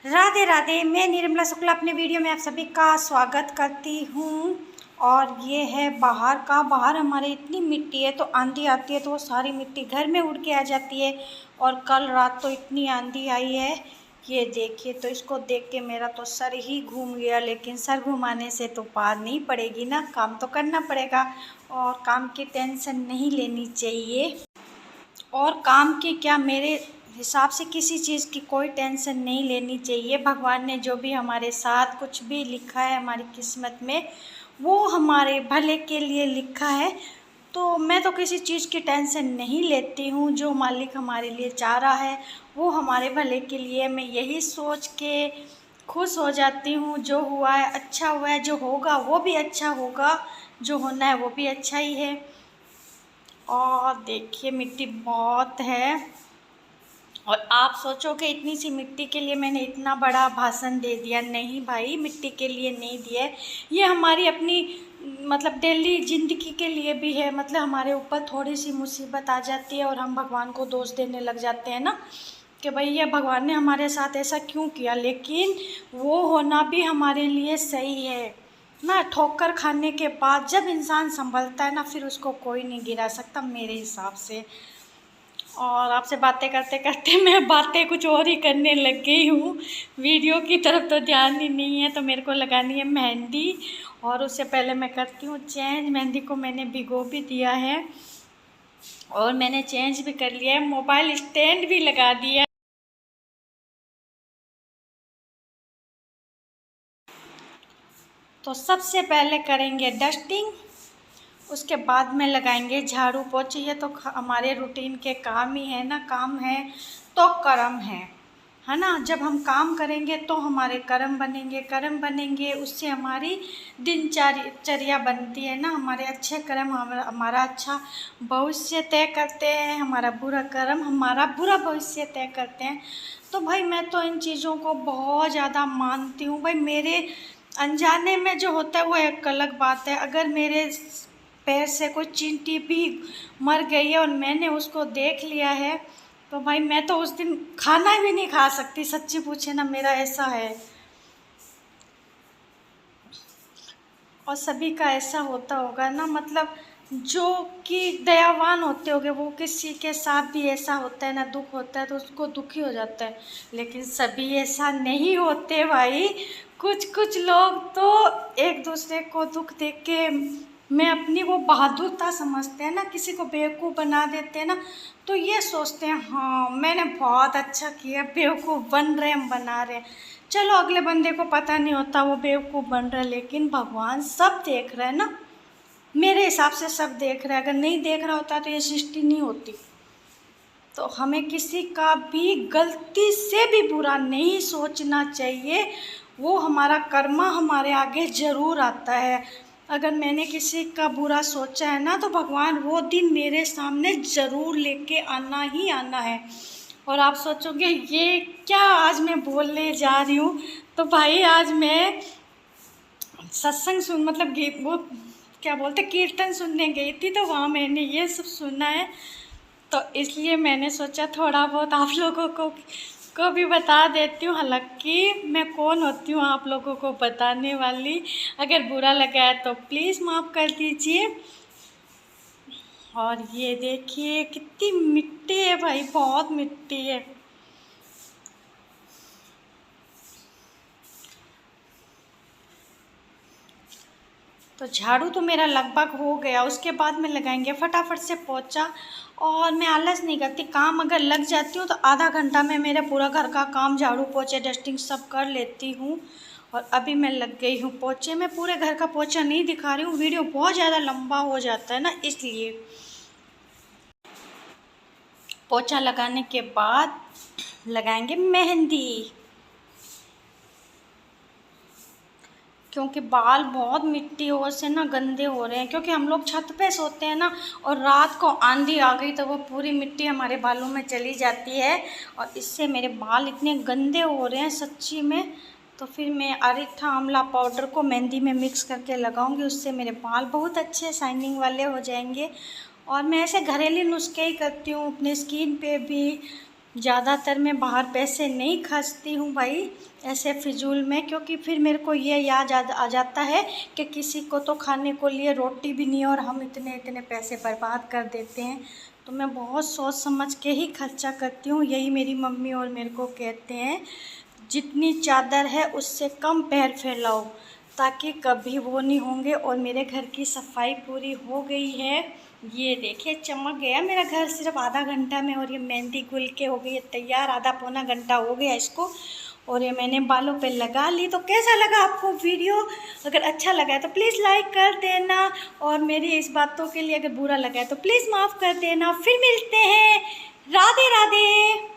राधे राधे। मैं निर्मला शुक्ला अपने वीडियो में आप सभी का स्वागत करती हूँ। और ये है बाहर हमारे इतनी मिट्टी है, तो आंधी आती है तो वो सारी मिट्टी घर में उड़ के आ जाती है। और कल रात तो इतनी आंधी आई है, ये देखिए। तो इसको देख के मेरा तो सर ही घूम गया, लेकिन सर घुमाने से तो पार नहीं पड़ेगी ना, काम तो करना पड़ेगा। और काम की टेंशन नहीं लेनी चाहिए। और काम की क्या, मेरे हिसाब से किसी चीज़ की कोई टेंशन नहीं लेनी चाहिए। भगवान ने जो भी हमारे साथ कुछ भी लिखा है हमारी किस्मत में, वो हमारे भले के लिए लिखा है। तो मैं तो किसी चीज़ की टेंशन नहीं लेती हूँ। जो मालिक हमारे लिए चाह रहा है वो हमारे भले के लिए, मैं यही सोच के खुश हो जाती हूँ। जो हुआ है अच्छा हुआ है, जो होगा वो भी अच्छा होगा, जो होना है वो भी अच्छा ही है। और देखिए मिट्टी बहुत है, और आप सोचोगे इतनी सी मिट्टी के लिए मैंने इतना बड़ा भाषण दे दिया। नहीं भाई, मिट्टी के लिए नहीं दिया है, ये हमारी अपनी मतलब डेली ज़िंदगी के लिए भी है। मतलब हमारे ऊपर थोड़ी सी मुसीबत आ जाती है और हम भगवान को दोष देने लग जाते हैं ना, कि भाई ये भगवान ने हमारे साथ ऐसा क्यों किया। लेकिन वो होना भी हमारे लिए सही है ना। ठोकर खाने के बाद जब इंसान संभलता है ना, फिर उसको कोई नहीं गिरा सकता मेरे हिसाब से। और आपसे बातें करते करते मैं बातें कुछ और ही करने लग गई हूँ। वीडियो की तरफ तो ध्यान ही नहीं है। तो मेरे को लगानी है मेहंदी, और उससे पहले मैं करती हूँ चेंज। मेहंदी को मैंने भिगो भी दिया है और मैंने चेंज भी कर लिया है, मोबाइल स्टैंड भी लगा दिया। तो सबसे पहले करेंगे डस्टिंग, उसके बाद में लगाएंगे झाड़ू पोछे। ये तो हमारे रूटीन के काम ही है ना, काम है तो कर्म है ना। जब हम काम करेंगे तो हमारे कर्म बनेंगे, कर्म बनेंगे उससे हमारी दिनचर्या बनती है ना। हमारे अच्छे कर्म हमारा अच्छा भविष्य तय करते हैं, हमारा बुरा कर्म हमारा बुरा भविष्य तय करते हैं। तो भाई मैं तो इन चीज़ों को बहुत ज़्यादा मानती हूँ। भाई मेरे अनजाने में जो होता है वो एक अलग बात है। अगर मेरे पैर से कोई चींटी भी मर गई है और मैंने उसको देख लिया है, तो भाई मैं तो उस दिन खाना भी नहीं खा सकती। सच्ची पूछे ना, मेरा ऐसा है। और सभी का ऐसा होता होगा ना, मतलब जो कि दयावान होते होंगे, वो किसी के साथ भी ऐसा होता है ना, दुख होता है तो उसको दुखी हो जाता है। लेकिन सभी ऐसा नहीं होते भाई। कुछ कुछ लोग तो एक दूसरे को दुख देख के मैं अपनी वो बहादुरता समझते हैं ना, किसी को बेवकूफ़ बना देते हैं ना, तो ये सोचते हैं हाँ मैंने बहुत अच्छा किया, बेवकूफ़ बन रहे हम बना रहे हैं। चलो अगले बंदे को पता नहीं होता वो बेवकूफ़ बन रहा है, लेकिन भगवान सब देख रहा है ना। मेरे हिसाब से सब देख रहा है। अगर नहीं देख रहा होता तो ये सृष्टि नहीं होती। तो हमें किसी का भी गलती से भी बुरा नहीं सोचना चाहिए। वो हमारा कर्मा हमारे आगे ज़रूर आता है। अगर मैंने किसी का बुरा सोचा है ना, तो भगवान वो दिन मेरे सामने ज़रूर लेके आना ही आना है। और आप सोचोगे ये क्या आज मैं बोलने जा रही हूँ, तो भाई आज मैं सत्संग सुन मतलब वो क्या बोलते कीर्तन सुनने गई थी, तो वहाँ मैंने ये सब सुना है। तो इसलिए मैंने सोचा थोड़ा बहुत आप लोगों को भी बता देती हूँ। हालांकि मैं कौन होती हूँ आप लोगों को बताने वाली। अगर बुरा लगा है तो प्लीज़ माफ़ कर दीजिए। और ये देखिए कितनी मिट्टी है भाई, बहुत मिट्टी है। तो झाड़ू तो मेरा लगभग हो गया, उसके बाद में लगाएंगे फटाफट से पोछा। और मैं आलस नहीं करती, काम अगर लग जाती हूँ तो आधा घंटा में मेरा पूरा घर का काम झाड़ू पोछे डस्टिंग सब कर लेती हूँ। और अभी मैं लग गई हूँ पोछे में। पूरे घर का पोछा नहीं दिखा रही हूँ, वीडियो बहुत ज़्यादा लंबा हो जाता है ना, इसलिए। पोछा लगाने के बाद लगाएंगे मेहंदी, क्योंकि बाल बहुत मिट्टी और से ना गंदे हो रहे हैं। क्योंकि हम लोग छत पे सोते हैं ना, और रात को आंधी आ गई तो वो पूरी मिट्टी हमारे बालों में चली जाती है, और इससे मेरे बाल इतने गंदे हो रहे हैं सच्ची में। तो फिर मैं अरीठा आंवला पाउडर को मेहंदी में मिक्स करके लगाऊंगी, उससे मेरे बाल बहुत अच्छे शाइनिंग वाले हो जाएंगे। और मैं ऐसे घरेलू नुस्खे ही करती हूँ अपने स्किन पे भी, ज़्यादातर मैं बाहर पैसे नहीं खर्चती हूँ भाई ऐसे फिजूल में, क्योंकि फिर मेरे को ये याद आ जाता है कि किसी को तो खाने को लिए रोटी भी नहीं है और हम इतने इतने पैसे बर्बाद कर देते हैं। तो मैं बहुत सोच समझ के ही खर्चा करती हूँ। यही मेरी मम्मी और मेरे को कहते हैं, जितनी चादर है उससे कम पैर फैलाओ, ताकि कभी वो नहीं होंगे। और मेरे घर की सफाई पूरी हो गई है। ये देखिए चमक गया मेरा घर सिर्फ आधा घंटा में, और ये मेहंदी गुल के हो गई है तैयार। आधा पौना घंटा हो गया इसको, और ये मैंने बालों पे लगा ली। तो कैसा लगा आपको वीडियो? अगर अच्छा लगा है तो प्लीज़ लाइक कर देना, और मेरी इस बातों के लिए अगर बुरा लगा है तो प्लीज़ माफ़ कर देना। फिर मिलते हैं। राधे राधे।